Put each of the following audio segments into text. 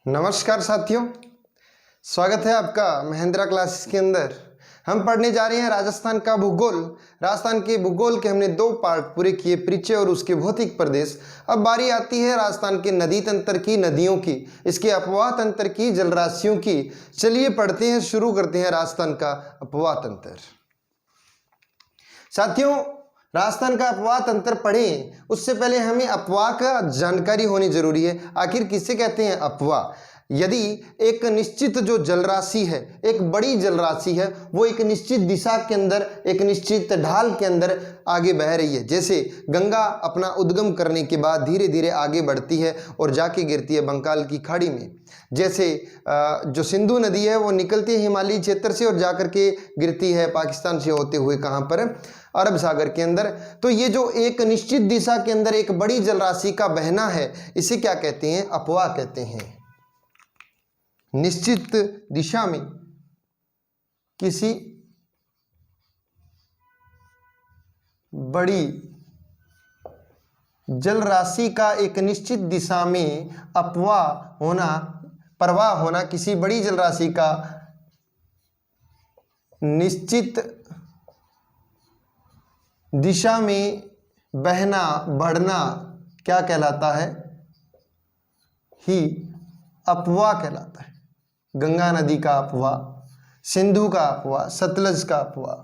नमस्कार साथियों, स्वागत है आपका महेंद्रा क्लासेस के अंदर। हम पढ़ने जा रहे हैं राजस्थान का भूगोल। राजस्थान के भूगोल के हमने 2 पार्ट पूरे किए, परिचय और उसके भौतिक प्रदेश। अब बारी आती है राजस्थान के नदी तंत्र की, नदियों की, इसके अपवाह तंत्र की, जलराशियों की। चलिए पढ़ते हैं, शुरू करते हैं राजस्थान का अपवाह तंत्र। साथियों, राजस्थान का अपवाह तंत्र पढ़ें उससे पहले हमें अपवाह का जानकारी होनी जरूरी है। आखिर किसे कहते हैं अपवाह? यदि एक निश्चित जो जलराशि है, एक बड़ी जलराशि है, वो एक निश्चित दिशा के अंदर, एक निश्चित ढाल के अंदर आगे बह रही है। जैसे गंगा अपना उद्गम करने के बाद धीरे धीरे आगे बढ़ती है और जाके गिरती है बंगाल की खाड़ी में। जैसे जो सिंधु नदी है वो निकलती है हिमालयी क्षेत्र से और जाकर के गिरती है पाकिस्तान से होते हुए कहाँ पर, अरब सागर के अंदर। तो ये जो एक निश्चित दिशा के अंदर एक बड़ी जलराशि का बहना है, इसे क्या कहते हैं? अपवाह कहते हैं। निश्चित दिशा में किसी बड़ी जलराशि का एक निश्चित दिशा में अपवाह होना, प्रवाह होना, किसी बड़ी जलराशि का निश्चित दिशा में बहना, बढ़ना क्या कहलाता है? ही अपवाह कहलाता है। गंगा नदी का अपवाह, सिंधु का अपवाह, सतलज का अपवाह।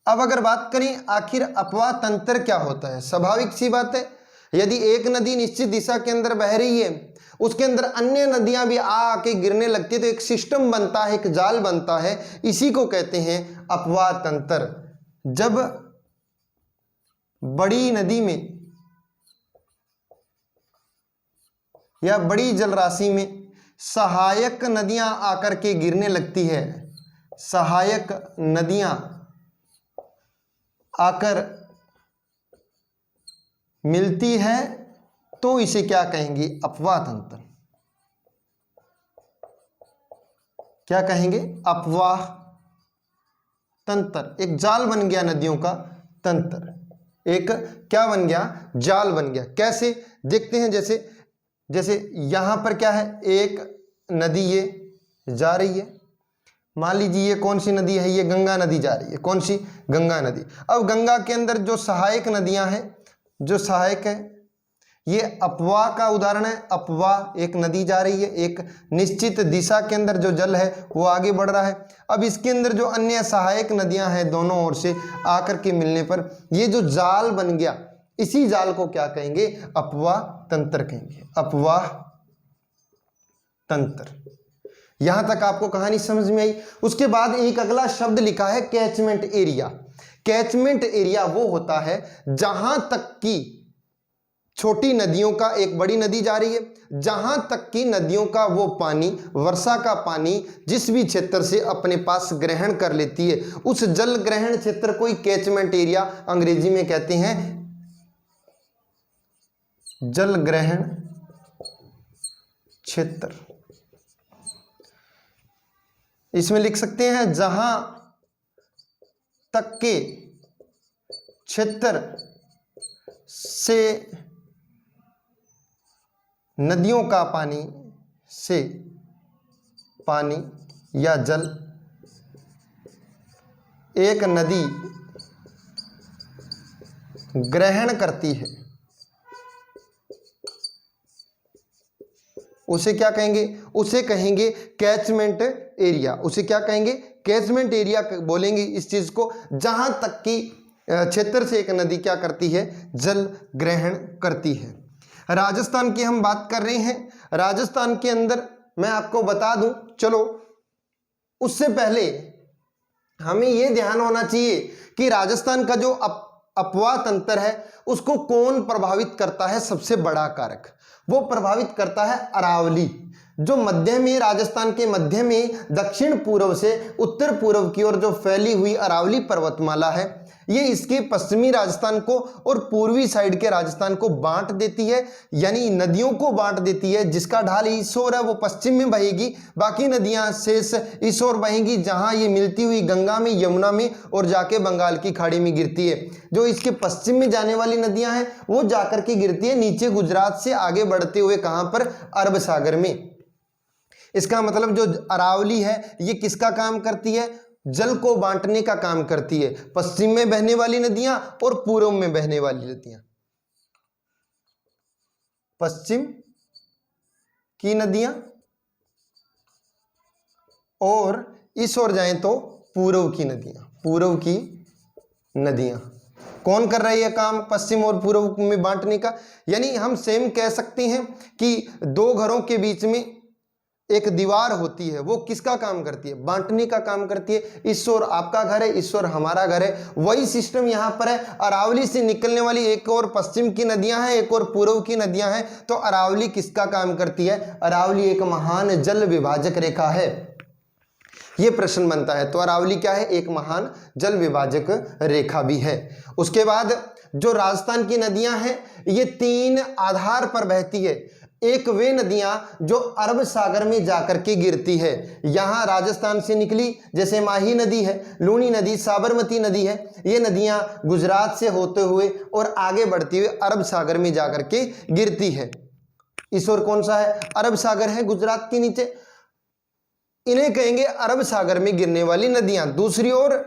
अब अगर बात करें आखिर अपवाह तंत्र क्या होता है, स्वाभाविक सी बात है, यदि एक नदी निश्चित दिशा के अंदर बह रही है, उसके अंदर अन्य नदियां भी आके गिरने लगती है, तो एक सिस्टम बनता है, एक जाल बनता है, इसी को कहते हैं अपवाह तंत्र। जब बड़ी नदी में या बड़ी जलराशि में सहायक नदियां आकर के गिरने लगती है, सहायक नदियां आकर मिलती है, तो इसे क्या कहेंगे? अपवाह तंत्र। क्या कहेंगे? अपवाह तंत्र। एक जाल बन गया नदियों का तंत्र, एक क्या बन गया? जाल बन गया। कैसे देखते हैं? जैसे यहां पर क्या है? एक नदी ये जा रही है, मान लीजिए ये कौन सी नदी है? ये गंगा नदी जा रही है। कौन सी? गंगा नदी। अब गंगा के अंदर जो सहायक नदियां हैं, जो सहायक है, ये अपवाह का उदाहरण है। अपवाह, एक नदी जा रही है, एक निश्चित दिशा के अंदर जो जल है वो आगे बढ़ रहा है। अब इसके अंदर जो अन्य सहायक नदियां हैं दोनों ओर से आकर के मिलने पर ये जो जाल बन गया, इसी जाल को क्या कहेंगे? अपवाह तंत्र कहेंगे। अपवाह तंत्र। यहां तक आपको कहानी समझ में आई। उसके बाद एक अगला शब्द लिखा है कैचमेंट एरिया। कैचमेंट एरिया वो होता है जहां तक की छोटी नदियों का, एक बड़ी नदी जा रही है, जहां तक की नदियों का वो पानी, वर्षा का पानी जिस भी क्षेत्र से अपने पास ग्रहण कर लेती है, उस जल ग्रहण क्षेत्र को ही कैचमेंट एरिया अंग्रेजी में कहते हैं जल ग्रहण क्षेत्र। इसमें लिख सकते हैं जहां तक के क्षेत्र से नदियों का पानी से पानी या जल एक नदी ग्रहण करती है, उसे क्या कहेंगे? उसे कहेंगे कैचमेंट एरिया। उसे क्या कहेंगे? कैचमेंट एरिया बोलेंगे इस चीज को जहां तक कि क्षेत्र से एक नदी क्या करती है? जल ग्रहण करती है। राजस्थान की हम बात कर रहे हैं। राजस्थान के अंदर मैं आपको बता दूं, चलो उससे पहले हमें यह ध्यान होना चाहिए कि राजस्थान का जो अपवाह तंत्र है उसको कौन प्रभावित करता है? सबसे बड़ा कारक वो प्रभावित करता है अरावली। जो मध्य में, राजस्थान के मध्य में दक्षिण पूर्व से उत्तर पूर्व की ओर जो फैली हुई अरावली पर्वतमाला है, ये इसके पश्चिमी राजस्थान को और पूर्वी साइड के राजस्थान को बांट देती है, यानी नदियों को बांट देती है। जिसका ढाल इस ओर है वो पश्चिम में बहेगी, बाकी नदियां शेष इस ओर बहेंगी, जहां ये मिलती हुई गंगा में, यमुना में और जाके बंगाल की खाड़ी में गिरती है। जो इसके पश्चिम में जाने वाली नदियां हैं वो जाकर के गिरती है नीचे गुजरात से आगे बढ़ते हुए, कहां पर, अरब सागर में। इसका मतलब जो अरावली है ये किसका काम करती है, जल को बांटने का काम करती है। पश्चिम में बहने वाली नदियां और पूर्व में बहने वाली नदियां, पश्चिम की नदियां और इस ओर जाएं तो पूर्व की नदियां, पूर्व की नदियां। कौन कर रही है काम पश्चिम और पूर्व में बांटने का? यानी हम सेम कह सकते हैं कि दो घरों के बीच में एक दीवार होती है, वो किसका काम करती है, बांटने का काम करती है। इस ओर आपका घर है, इस ओर हमारा घर है, वही सिस्टम यहाँ पर है। अरावली से निकलने वाली एक और पश्चिम की नदियां हैं, एक और पूर्व की नदियां हैं, तो अरावली किसका काम करती है? अरावली एक महान जल विभाजक रेखा है। ये प्रश्न बनता है। तो अरावली क्या है? एक महान जल विभाजक रेखा भी है। उसके बाद जो राजस्थान की नदियां हैं ये तीन आधार पर बहती है। एक वे नदियां जो अरब सागर में जाकर के गिरती है, यहां राजस्थान से निकली, जैसे माही नदी है, लूनी नदी, साबरमती नदी है, ये नदियां गुजरात से होते हुए और आगे बढ़ती हुए अरब सागर में जाकर के गिरती है। इस ओर कौन सा है? अरब सागर है गुजरात के नीचे, इन्हें कहेंगे अरब सागर में गिरने वाली नदियां। दूसरी ओर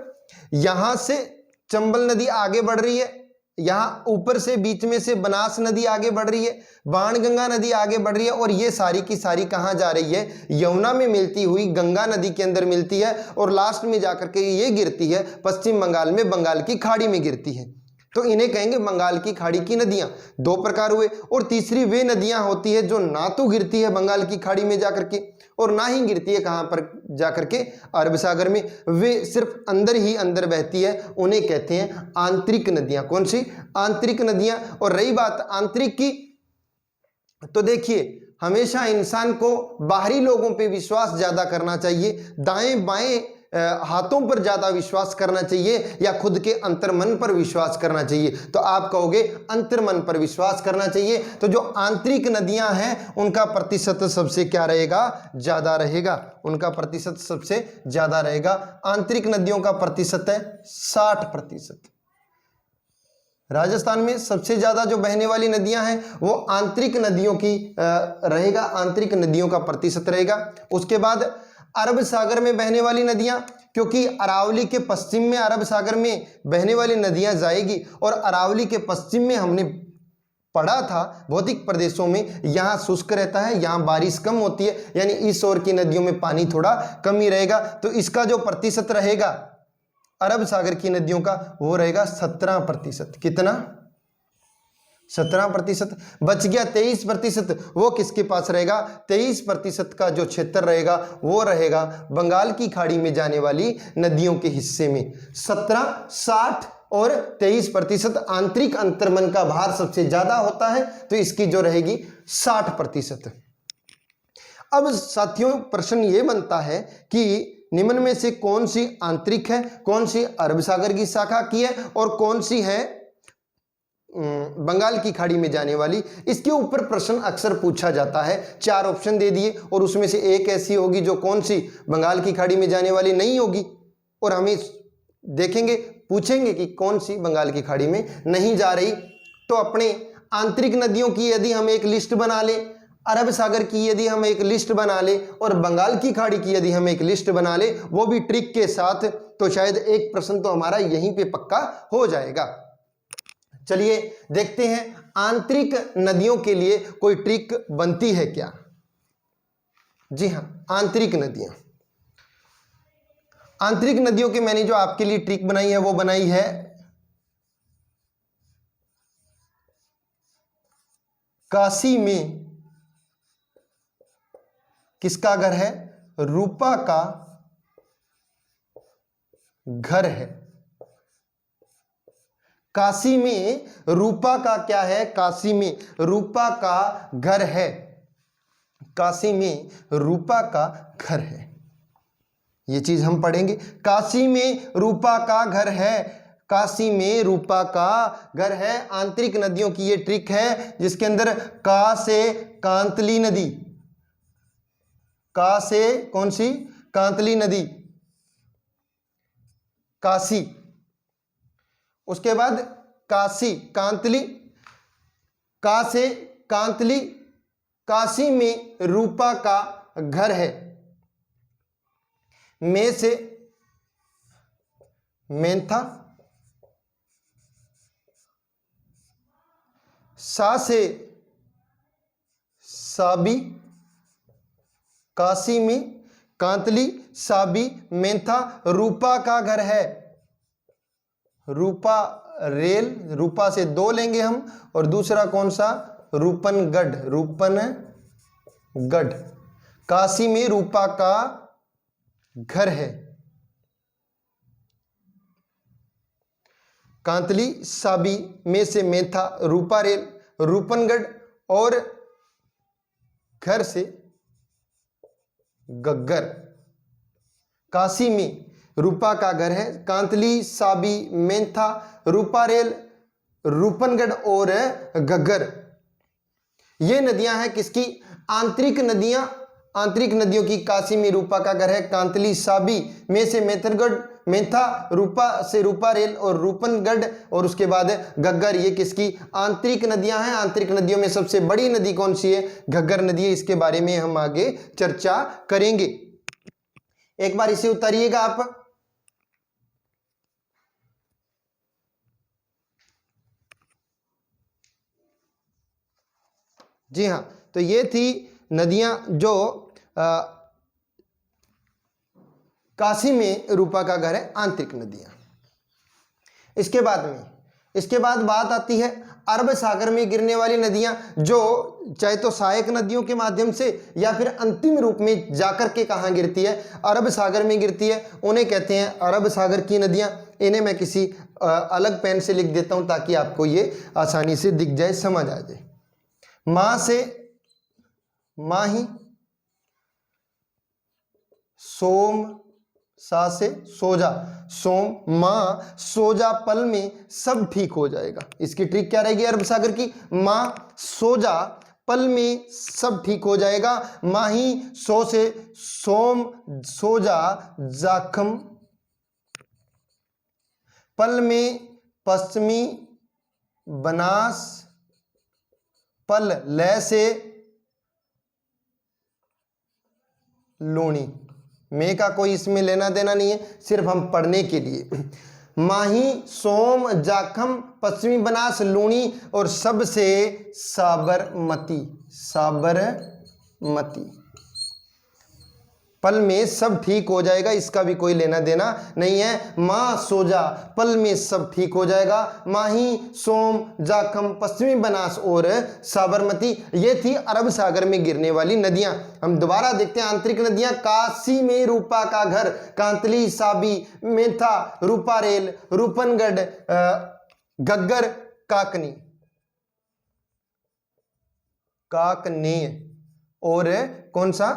यहां से चंबल नदी आगे बढ़ रही है, यहां ऊपर से बीच में से बनास नदी आगे बढ़ रही है, बाणगंगा नदी आगे बढ़ रही है, और ये सारी की सारी कहां जा रही है? यमुना में मिलती हुई गंगा नदी के अंदर मिलती है, और लास्ट में जाकर के ये गिरती है पश्चिम बंगाल में, बंगाल की खाड़ी में गिरती है। तो इन्हें कहेंगे बंगाल की खाड़ी की नदियां। दो प्रकार हुए। और तीसरी वे नदियां होती है जो ना तो गिरती है बंगाल की खाड़ी में जाकर के और ना ही गिरती है कहां पर जाकर के? अरब सागर में। वे सिर्फ अंदर ही अंदर बहती है, उन्हें कहते हैं आंतरिक नदियां। कौन सी? आंतरिक नदियां। और रही बात आंतरिक की, तो देखिए हमेशा इंसान को बाहरी लोगों पे विश्वास ज्यादा करना चाहिए, दाएं बाएं हाथों पर ज्यादा विश्वास करना चाहिए, या खुद के अंतर्मन पर विश्वास करना चाहिए? तो आप कहोगे अंतर्मन पर विश्वास करना चाहिए। तो जो आंतरिक नदियां हैं उनका प्रतिशत सबसे क्या रहेगा? ज्यादा रहेगा, उनका प्रतिशत सबसे ज्यादा रहेगा। आंतरिक नदियों का प्रतिशत है 60%। राजस्थान में सबसे ज्यादा जो बहने वाली नदियां हैं वो आंतरिक नदियों की रहेगा, आंतरिक नदियों का प्रतिशत रहेगा। उसके बाद अरब सागर में बहने वाली नदियां, क्योंकि अरावली के पश्चिम में अरब सागर में बहने वाली नदियां जाएगी, और अरावली के पश्चिम में हमने पढ़ा था भौतिक प्रदेशों में यहाँ शुष्क रहता है, यहाँ बारिश कम होती है, यानी इस ओर की नदियों में पानी थोड़ा कम ही रहेगा। तो इसका जो प्रतिशत रहेगा अरब सागर की नदियों का वो रहेगा 17%। कितना? 17%। बच गया 23%। वो किसके पास रहेगा? 23% का जो क्षेत्र रहेगा वो रहेगा बंगाल की खाड़ी में जाने वाली नदियों के हिस्से में। 17, 60 और 23% आंतरिक अंतर्मन का भार सबसे ज्यादा होता है, तो इसकी जो रहेगी 60%। अब साथियों प्रश्न ये बनता है कि निम्न में से कौन सी आंतरिक है, कौन सी अरब सागर की शाखा की है, और कौन सी है बंगाल की खाड़ी में जाने वाली? इसके ऊपर प्रश्न अक्सर पूछा जाता है। 4 ऑप्शन दे दिए और उसमें से एक ऐसी होगी जो कौन सी बंगाल की खाड़ी में जाने वाली नहीं होगी, और हमें देखेंगे पूछेंगे कि कौन सी बंगाल की खाड़ी में नहीं जा रही। तो अपने आंतरिक नदियों की यदि हम एक लिस्ट बना लें, अरब सागर की यदि हम एक लिस्ट बना ले, और बंगाल की खाड़ी की यदि हम एक लिस्ट बना ले, वो भी ट्रिक के साथ, तो शायद एक प्रश्न तो हमारा यहीं पे पक्का हो जाएगा। चलिए देखते हैं आंतरिक नदियों के लिए कोई ट्रिक बनती है क्या? जी हां, आंतरिक नदियां। आंतरिक नदियों के मैंने जो आपके लिए ट्रिक बनाई है वो बनाई है काशी में किसका घर है? रूपा का घर है। काशी में रूपा का क्या है? काशी में रूपा का घर है। काशी में रूपा का घर है। ये चीज हम पढ़ेंगे। काशी में रूपा का घर है, काशी में रूपा का घर है। आंतरिक नदियों की ये ट्रिक है जिसके अंदर का से कांतली नदी, का से कौन सी, कांतली नदी, काशी, उसके बाद काशी, कांतली, का से कांतली, काशी में रूपा का घर है। में से मेंथा, सा से साबी, काशी में कांतली, साबी, मेंथा, रूपा का घर है। रूपा रेल, रूपा से दो लेंगे हम, और दूसरा कौन सा, रूपनगढ़, रूपनगढ़। काशी में रूपा का घर है। कांतली, साबी, में से मेंथा, रूपा रेल, रूपनगढ़, और घर से गग्गर। काशी में रूपा का घर है। कांतली, साबी, मेंथा, रूपा रेल, रूपनगढ़ और गग्गर। ये नदियां हैं किसकी, आंतरिक नदियां, आंतरिक नदियों की। काशी में रूपा का घर है, कांतली, साबी, में से मेथरगढ़, मेंथा, रूपा से रूपा रेल और रूपनगढ़, और उसके बाद गग्गर। ये किसकी, आंतरिक नदियां हैं। आंतरिक नदियों में सबसे बड़ी नदी कौन सी है, घग्गर नदी है। इसके बारे में हम आगे चर्चा करेंगे। एक बार इसे उतारिएगा आप। जी हाँ, तो ये थी नदियां जो काशी में रूपा का घर है, आंतरिक नदियां। इसके बाद बात आती है अरब सागर में गिरने वाली नदियां, जो चाहे तो सहायक नदियों के माध्यम से या फिर अंतिम रूप में जाकर के कहाँ गिरती है, अरब सागर में गिरती है। उन्हें कहते हैं अरब सागर की नदियां। इन्हें मैं किसी अलग पेन से लिख देता हूं ताकि आपको ये आसानी से दिख जाए, समझ आ जाए। माँ से माही, सोम, सा से सोजा, सोम, माँ, सोजा, पल में सब ठीक हो जाएगा। इसकी ट्रिक क्या रहेगी अरब सागर की, माँ, सोजा, पल में सब ठीक हो जाएगा। माही, सो से सोम, सोजा, जाखम, पल में पश्चिमी बनास, पल, लय से लूणी। में का कोई इसमें लेना देना नहीं है, सिर्फ हम पढ़ने के लिए। माही, सोम, जाखम, पश्चिमी बनास, लूणी, और सबसे साबरमती, साबरमती। पल में सब ठीक हो जाएगा, इसका भी कोई लेना देना नहीं है। माँ, सोजा, पल में सब ठीक हो जाएगा। माही, सोम, जाखम, पश्चिमी बनास और साबरमती। ये थी अरब सागर में गिरने वाली नदियां। हम दोबारा देखते हैं आंतरिक नदियां। काशी में रूपा का घर, कांतली, साबी, मेंथा, रूपा रेल, रूपनगढ़, गग्गर, काकनी, काकनेय, और कौन सा,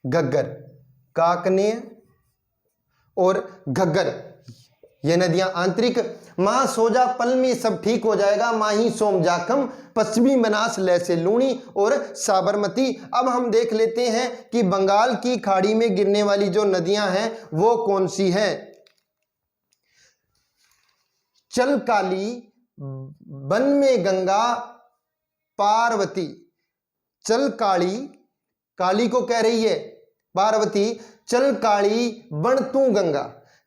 गग्गर, काकनेय और घग्गर। ये नदियां आंतरिक। माँ, सोजा, पल में सब ठीक हो जाएगा। माही, सोम, जाखम, पश्चिमी बनास, लय से लूणी और साबरमती। अब हम देख लेते हैं कि बंगाल की खाड़ी में गिरने वाली जो नदियां हैं वो कौन सी हैं। चलकाली, वन में गंगा, पार्वती। चलकाली, काली को कह रही है पार्वती, चल काली बन तू गंगा।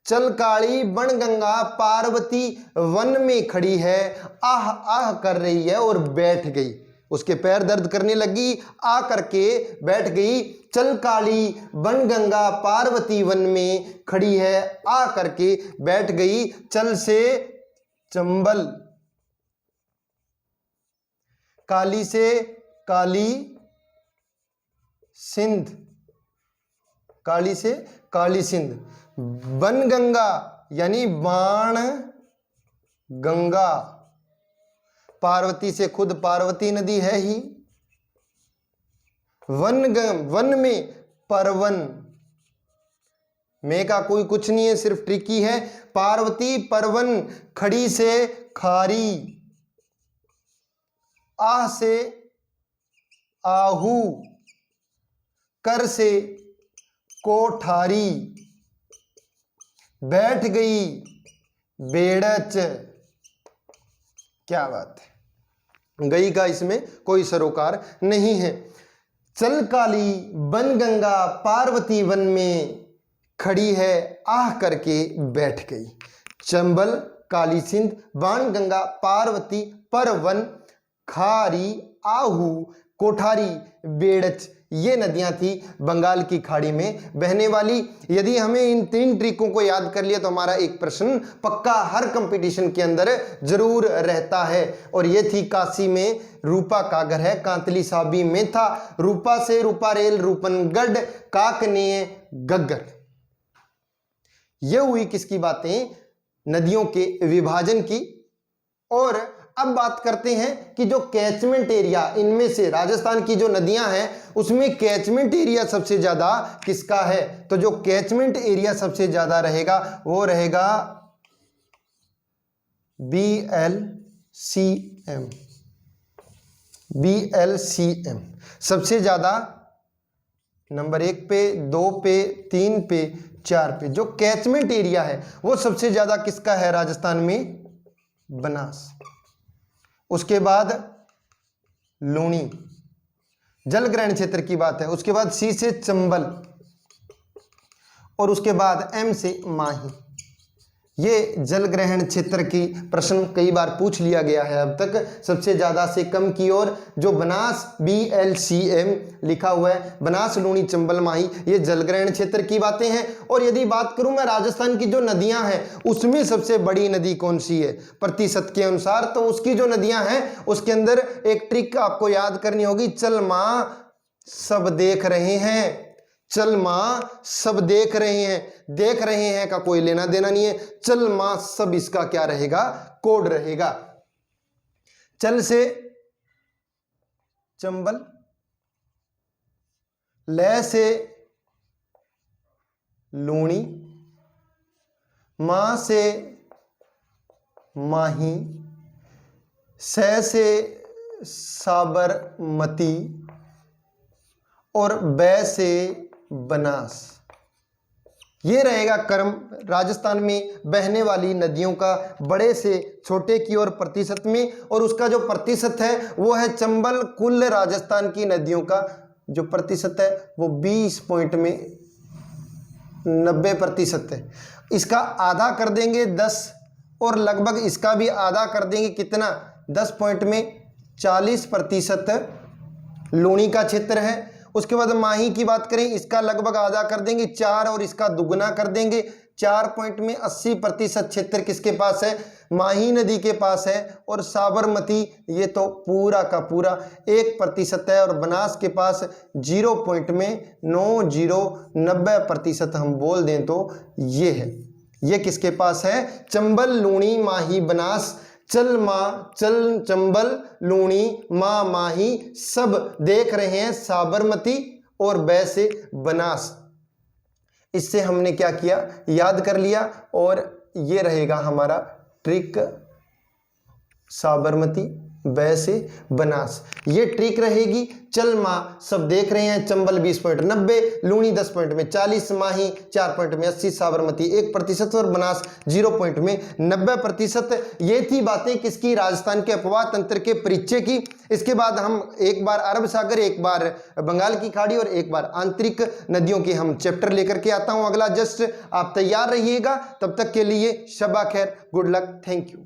चल काली बन गंगा, पार्वती वन में खड़ी है, आह आह कर रही है और बैठ गई। उसके पैर दर्द करने लगी, आ करके बैठ गई। चल काली बन गंगा, पार्वती वन में खड़ी है, आ करके बैठ गई। चल से चंबल, काली से काली सिंध, काली से काली सिंध। बन गंगा यानी बाण गंगा, पार्वती से खुद पार्वती नदी है ही। वन में परवन, में का कोई कुछ नहीं है, सिर्फ ट्रिकी है। पार्वती परवन, खड़ी से खारी, आह से आहू, कर से कोठारी, बैठ गई बेड़च। क्या बात है, गई का इसमें कोई सरोकार नहीं है। चल काली बन गंगा, पार्वती वन में खड़ी है, आह करके बैठ गई। चंबल, काली सिंध, बाण गंगा, पार्वती, परवन, खारी, आहू, कोठारी, बेड़च, ये नदियां थी बंगाल की खाड़ी में बहने वाली। यदि हमें इन 3 ट्रिकों को याद कर लिया तो हमारा एक प्रश्न पक्का हर कंपटीशन के अंदर जरूर रहता है। और ये थी काशी में रूपा का घर है, कांतली साबी में था, रूपा से रूपा रेल, रूपनगढ़, काकनेय, गग्गर। ये हुई किसकी बातें, नदियों के विभाजन की। और अब बात करते हैं कि जो कैचमेंट एरिया, इनमें से राजस्थान की जो नदियां हैं उसमें कैचमेंट एरिया सबसे ज्यादा किसका है। तो जो कैचमेंट एरिया सबसे ज्यादा रहेगा वो रहेगा BLCM। BLCM सबसे ज्यादा नंबर 1 पे, 2 पे, 3 पे, 4 पे जो कैचमेंट एरिया है वो सबसे ज्यादा किसका है राजस्थान में, बनास। उसके बाद लूणी, जल ग्रहण क्षेत्र की बात है। उसके बाद C से चंबल और उसके बाद M से माही। ये जल ग्रहण क्षेत्र की प्रश्न कई बार पूछ लिया गया है अब तक। सबसे ज्यादा से कम की ओर जो बनास BLCM लिखा हुआ है, बनास, लूणी, चंबल, माही, ये जल ग्रहण क्षेत्र की बातें हैं। और यदि बात करूं मैं राजस्थान की जो नदियां हैं उसमें सबसे बड़ी नदी कौन सी है प्रतिशत के अनुसार, तो उसकी जो नदियां हैं उसके अंदर एक ट्रिक आपको याद करनी होगी। चल माँ सब देख रहे हैं, चल माँ सब देख रहे हैं का कोई लेना देना नहीं है। चल माँ सब इसका क्या रहेगा, कोड रहेगा। चल से चंबल, ले से लूणी, माँ से माही, सह से साबरमती और बै से बनास। ये रहेगा क्रम राजस्थान में बहने वाली नदियों का बड़े से छोटे की ओर प्रतिशत में। और उसका जो प्रतिशत है वो है चंबल, कुल राजस्थान की नदियों का जो प्रतिशत है वो 20 पॉइंट में 90% है। इसका आधा कर देंगे 10 और लगभग इसका भी आधा कर देंगे कितना, 10 पॉइंट में 40% लूणी का क्षेत्र है। उसके बाद माही की बात करें, इसका लगभग आधा कर देंगे 4 और इसका दुगना कर देंगे 4 पॉइंट में 80% क्षेत्र किसके पास है, माही नदी के पास है। और साबरमती ये तो पूरा का पूरा 1% है। और बनास के पास 0 पॉइंट में 90% हम बोल दें तो ये है। ये किसके पास है, चंबल, लूणी, माही, बनास। चल माँ चल चंबल, लूणी, माँ, माही सब देख रहे हैं, साबरमती और बै से बनास। इससे हमने क्या किया, याद कर लिया। और ये रहेगा हमारा ट्रिक, साबरमती, बै से बनास, ये ट्रिक रहेगी। चल माँ सब देख रहे हैं, चंबल 20 पॉइंट 90, लूणी 10 पॉइंट में 40, माही 4 पॉइंट में 80, साबरमती 1% और बनास 0 पॉइंट में 90%। ये थी बातें किसकी, राजस्थान के अपवाह तंत्र के परिचय की। इसके बाद हम एक बार अरब सागर, एक बार बंगाल की खाड़ी और एक बार आंतरिक नदियों के हम चैप्टर लेकर के आता हूं अगला। जस्ट आप तैयार रहिएगा, तब तक के लिए शबा खैर, गुड लक, थैंक यू।